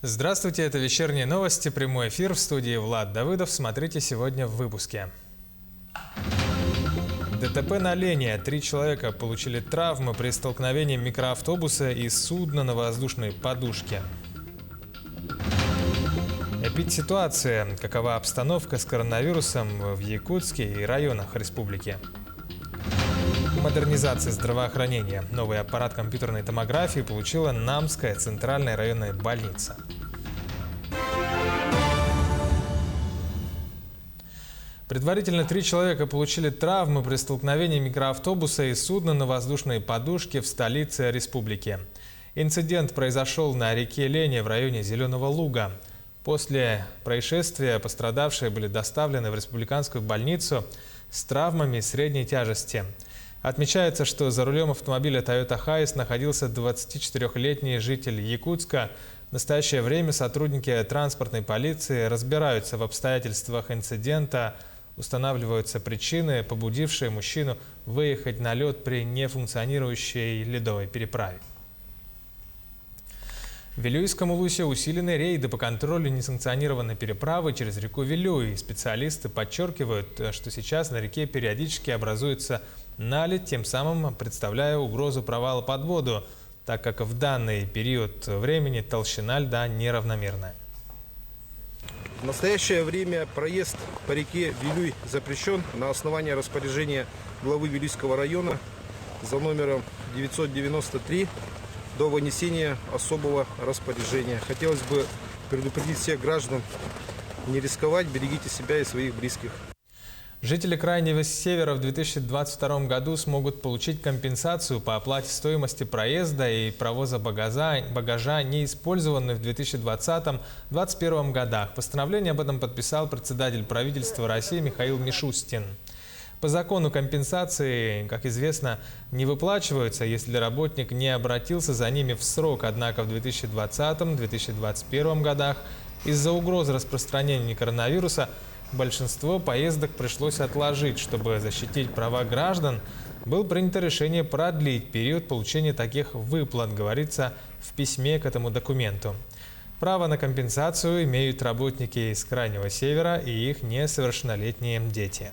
Здравствуйте, это вечерние новости, прямой эфир в студии Влад Давыдов. Смотрите сегодня в выпуске. ДТП на Лене. 3 человека получили травмы при столкновении микроавтобуса и судна на воздушной подушке. Эпидситуация. Какова обстановка с коронавирусом в Якутске и районах республики? Модернизация здравоохранения. Новый аппарат компьютерной томографии получила Намская центральная районная больница. Предварительно 3 человека получили травмы при столкновении микроавтобуса и судна на воздушной подушке в столице республики. Инцидент произошел на реке Лене в районе Зеленого Луга. После происшествия пострадавшие были доставлены в республиканскую больницу с травмами средней тяжести. Отмечается, что за рулем автомобиля Toyota Hiace находился 24-летний житель Якутска. В настоящее время сотрудники транспортной полиции разбираются в обстоятельствах инцидента, устанавливаются причины, побудившие мужчину выехать на лед при нефункционирующей ледовой переправе. В Вилюйском Улусе усилены рейды по контролю несанкционированной переправы через реку Вилюй. Специалисты подчеркивают, что сейчас на реке периодически образуется наледь, тем самым представляя угрозу провала под воду, так как в данный период времени толщина льда неравномерная. В настоящее время проезд по реке Вилюй запрещен на основании распоряжения главы Вилюйского района за номером 993 до вынесения особого распоряжения. Хотелось бы предупредить всех граждан не рисковать, берегите себя и своих близких. Жители Крайнего Севера в 2022 году смогут получить компенсацию по оплате стоимости проезда и провоза багажа, не использованной в 2020-2021 годах. Постановление об этом подписал председатель правительства России Михаил Мишустин. По закону компенсации, как известно, не выплачиваются, если работник не обратился за ними в срок. Однако в 2020-2021 годах из-за угрозы распространения коронавируса большинство поездок пришлось отложить. Чтобы защитить права граждан, было принято решение продлить период получения таких выплат, говорится в письме к этому документу. Право на компенсацию имеют работники из Крайнего Севера и их несовершеннолетние дети.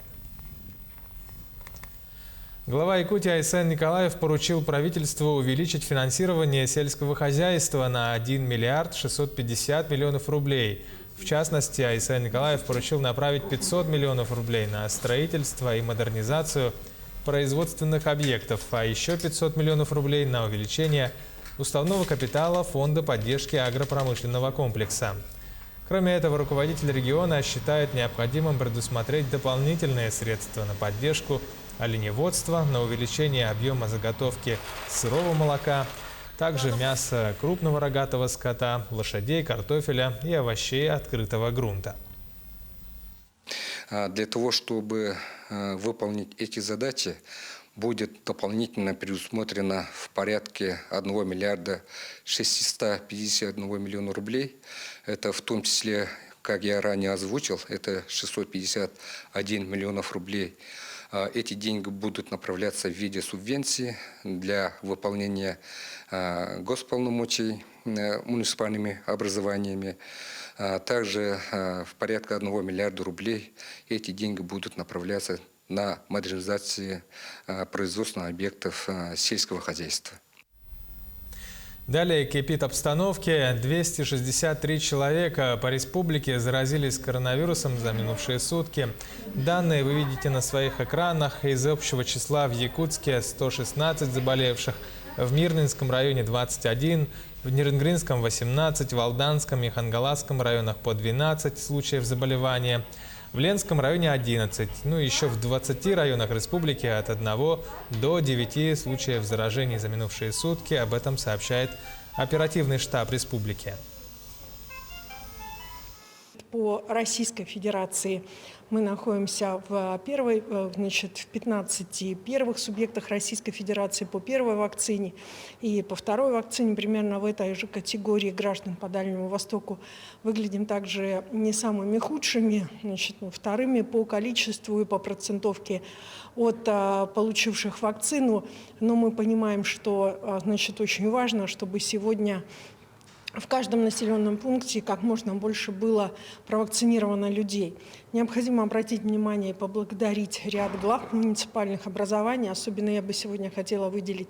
Глава Якутии Айсен Николаев поручил правительству увеличить финансирование сельского хозяйства на 1 миллиард 650 миллионов рублей. В частности, Айсен Николаев поручил направить 500 миллионов рублей на строительство и модернизацию производственных объектов, а еще 500 миллионов рублей на увеличение уставного капитала Фонда поддержки агропромышленного комплекса. Кроме этого, руководитель региона считает необходимым предусмотреть дополнительные средства на поддержку оленеводства, на увеличение объема заготовки сырого молока, также мяса крупного рогатого скота, лошадей, картофеля и овощей открытого грунта. Для того, чтобы выполнить эти задачи, будет дополнительно предусмотрено в порядке 1 миллиарда 651 миллиона рублей. Это в том числе, как я ранее озвучил, это 651 миллионов рублей. Эти деньги будут направляться в виде субвенций для выполнения госполномочий муниципальными образованиями. Также в порядке 1 миллиарда рублей эти деньги будут направляться на модернизацию производственных объектов сельского хозяйства. Далее кипит обстановка. 263 человека по республике заразились коронавирусом за минувшие сутки. Данные вы видите на своих экранах. Из общего числа в Якутске 116 заболевших, в Мирнинском районе 21, в Нерынгринском 18, в Алданском и Хангаласском районах по 12 случаев заболевания. В Ленском районе 11, еще в 20 районах республики от 1 до 9 случаев заражений за минувшие сутки. Об этом сообщает оперативный штаб республики. По Российской Федерации мы находимся в 15 первых субъектах Российской Федерации по первой вакцине и по второй вакцине. Примерно в этой же категории граждан по Дальнему Востоку выглядим также не самыми худшими, вторыми по количеству и по процентовке от получивших вакцину. Но мы понимаем, что очень важно, чтобы сегодня в каждом населенном пункте как можно больше было провакцинировано людей. Необходимо обратить внимание и поблагодарить ряд глав муниципальных образований. Особенно я бы сегодня хотела выделить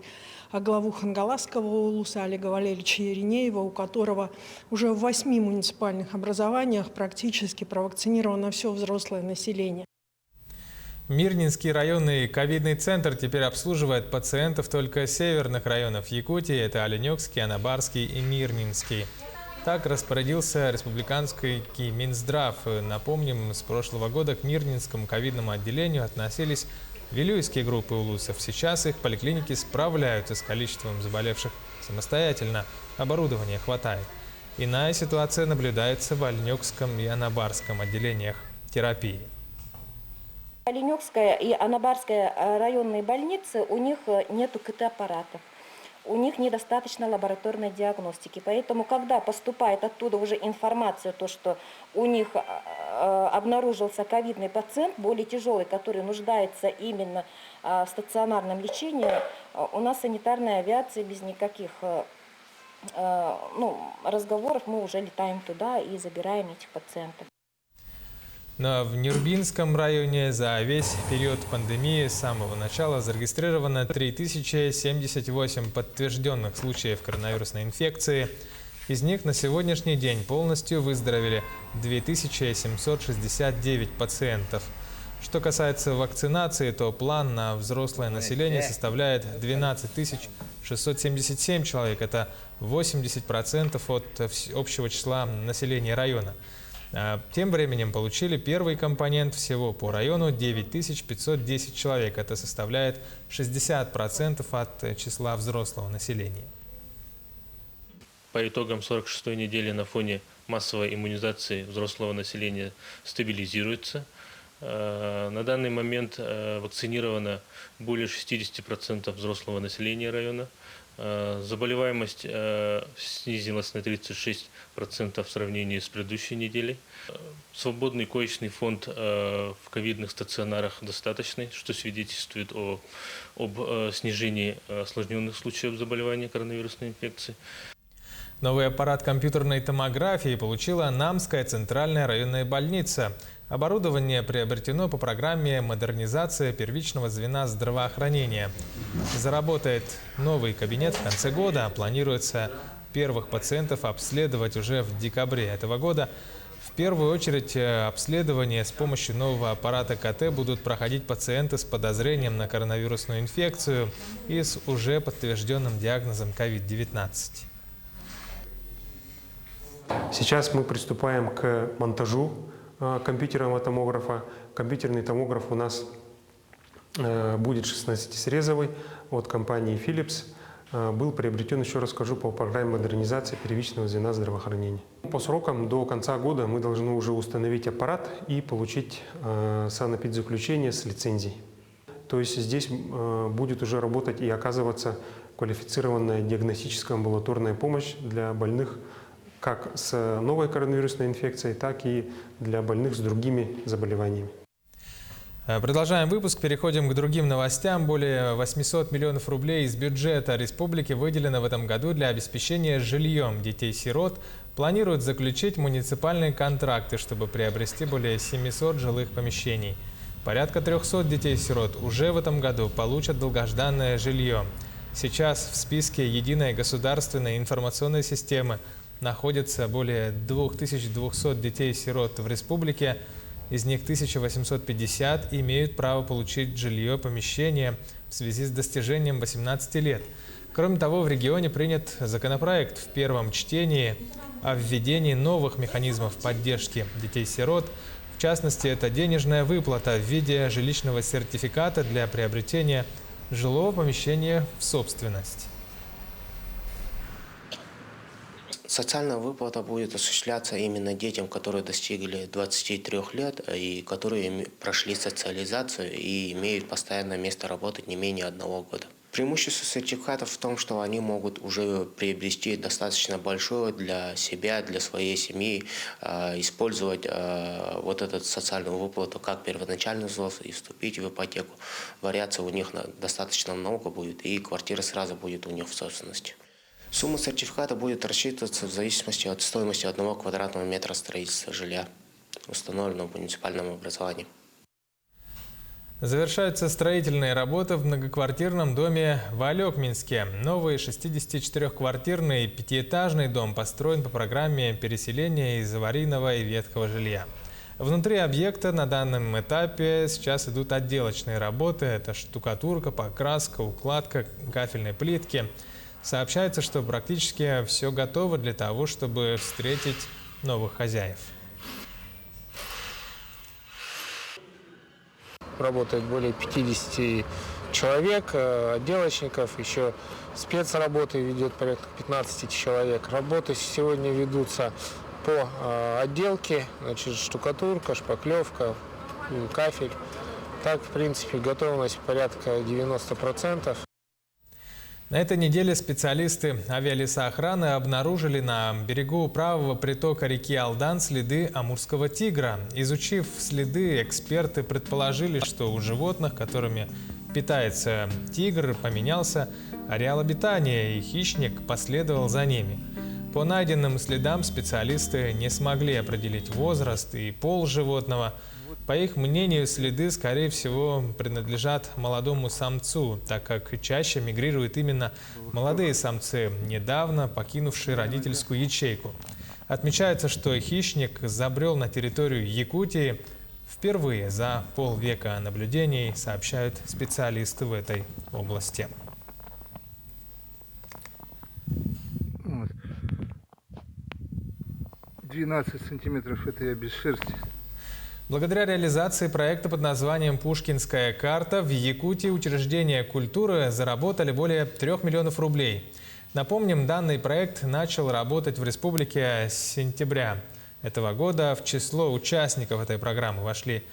главу Хангаласского улуса Олега Валерьевича Еринеева, у которого уже в 8 муниципальных образованиях практически провакцинировано все взрослое население. Мирнинский районный ковидный центр теперь обслуживает пациентов только северных районов Якутии. Это Оленёкский, Анабарский и Мирнинский. Так распорядился республиканский Минздрав. Напомним, с прошлого года к Мирнинскому ковидному отделению относились вилюйские группы улусов. Сейчас их поликлиники справляются с количеством заболевших самостоятельно. Оборудования хватает. Иная ситуация наблюдается в Оленёкском и Анабарском отделениях терапии. Оленёкская и Анабарская районные больницы, у них нету КТ-аппаратов, у них недостаточно лабораторной диагностики. Поэтому, когда поступает оттуда уже информация, то, что у них обнаружился ковидный пациент, более тяжелый, который нуждается именно в стационарном лечении, у нас санитарная авиация без никаких разговоров, мы уже летаем туда и забираем этих пациентов. Но в Нюрбинском районе за весь период пандемии с самого начала зарегистрировано 3078 подтвержденных случаев коронавирусной инфекции. Из них на сегодняшний день полностью выздоровели 2769 пациентов. Что касается вакцинации, то план на взрослое население составляет 12 677 человек. Это 80% от общего числа населения района. Тем временем получили первый компонент всего по району 9510 человек. Это составляет 60% от числа взрослого населения. По итогам 46-й недели на фоне массовой иммунизации взрослого населения стабилизируется. На данный момент вакцинировано более 60% взрослого населения района. Заболеваемость снизилась на 36% в сравнении с предыдущей неделей. Свободный коечный фонд в ковидных стационарах достаточный, что свидетельствует об снижении осложненных случаев заболевания коронавирусной инфекцией. Новый аппарат компьютерной томографии получила Намская центральная районная больница. Оборудование приобретено по программе «Модернизация первичного звена здравоохранения». Заработает новый кабинет в конце года. Планируется первых пациентов обследовать уже в декабре этого года. В первую очередь обследование с помощью нового аппарата КТ будут проходить пациенты с подозрением на коронавирусную инфекцию и с уже подтвержденным диагнозом COVID-19. Сейчас мы приступаем к монтажу компьютерного томографа. Компьютерный томограф у нас будет 16-срезовый от компании Philips. Был приобретен, еще раз скажу, по программе модернизации первичного звена здравоохранения. По срокам до конца года мы должны уже установить аппарат и получить санэпидзаключение с лицензией. То есть здесь будет уже работать и оказываться квалифицированная диагностическая амбулаторная помощь для больных как с новой коронавирусной инфекцией, так и для больных с другими заболеваниями. Продолжаем выпуск, переходим к другим новостям. Более 800 миллионов рублей из бюджета республики выделено в этом году для обеспечения жильем детей-сирот. Планируют заключить муниципальные контракты, чтобы приобрести более 700 жилых помещений. Порядка 300 детей-сирот уже в этом году получат долгожданное жилье. Сейчас в списке Единой государственной информационной системы находится более 2200 детей-сирот в республике. Из них 1850 имеют право получить жилье, помещение в связи с достижением 18 лет. Кроме того, в регионе принят законопроект в первом чтении о введении новых механизмов поддержки детей-сирот. В частности, это денежная выплата в виде жилищного сертификата для приобретения жилого помещения в собственность. Социальная выплата будет осуществляться именно детям, которые достигли 23 лет и которые прошли социализацию и имеют постоянное место работы не менее 1 года. Преимущество сертификатов в том, что они могут уже приобрести достаточно большое для себя, для своей семьи, использовать вот эту социальную выплату как первоначальный взнос и вступить в ипотеку. Вариаций у них достаточно много будет, и квартира сразу будет у них в собственности. Сумма сертификата будет рассчитываться в зависимости от стоимости 1 квадратного метра строительства жилья, установленного в муниципальном образовании. Завершаются строительные работы в многоквартирном доме в Алекминске. Новый 64-квартирный пятиэтажный дом построен по программе переселения из аварийного и ветхого жилья. Внутри объекта на данном этапе сейчас идут отделочные работы. Это штукатурка, покраска, укладка кафельной плитки. Сообщается, что практически все готово для того, чтобы встретить новых хозяев. Работает более 50 человек, отделочников, еще спецработы ведет порядка 15 человек. Работы сегодня ведутся по отделке, значит, штукатурка, шпаклевка, кафель. Так, в принципе, готовность порядка 90%. На этой неделе специалисты авиалесоохраны обнаружили на берегу правого притока реки Алдан следы амурского тигра. Изучив следы, эксперты предположили, что у животных, которыми питается тигр, поменялся ареал обитания, и хищник последовал за ними. По найденным следам специалисты не смогли определить возраст и пол животного. По их мнению, следы, скорее всего, принадлежат молодому самцу, так как чаще мигрируют именно молодые самцы, недавно покинувшие родительскую ячейку. Отмечается, что хищник забрел на территорию Якутии впервые за полвека наблюдений, сообщают специалисты в этой области. 12 сантиметров это я без шерсти. Благодаря реализации проекта под названием «Пушкинская карта» в Якутии учреждения культуры заработали более 3 миллионов рублей. Напомним, данный проект начал работать в республике с сентября этого года. В число участников этой программы вошли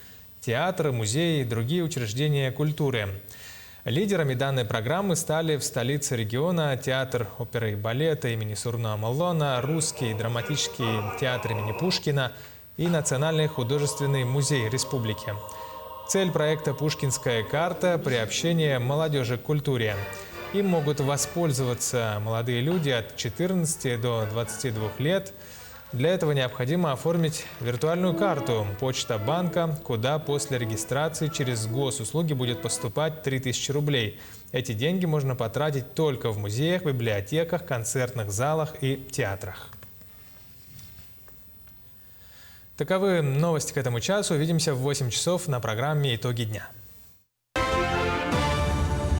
театры, музеи и другие учреждения культуры. Лидерами данной программы стали в столице региона театр оперы и балета имени Сурно Амалона, Русский драматический театр имени Пушкина и Национальный художественный музей республики. Цель проекта «Пушкинская карта» – приобщение молодежи к культуре. Им могут воспользоваться молодые люди от 14 до 22 лет. Для этого необходимо оформить виртуальную карту «Почта банка», куда после регистрации через госуслуги будет поступать 3000 рублей. Эти деньги можно потратить только в музеях, библиотеках, концертных залах и театрах. Таковы новости к этому часу. Увидимся в 8 часов на программе «Итоги дня».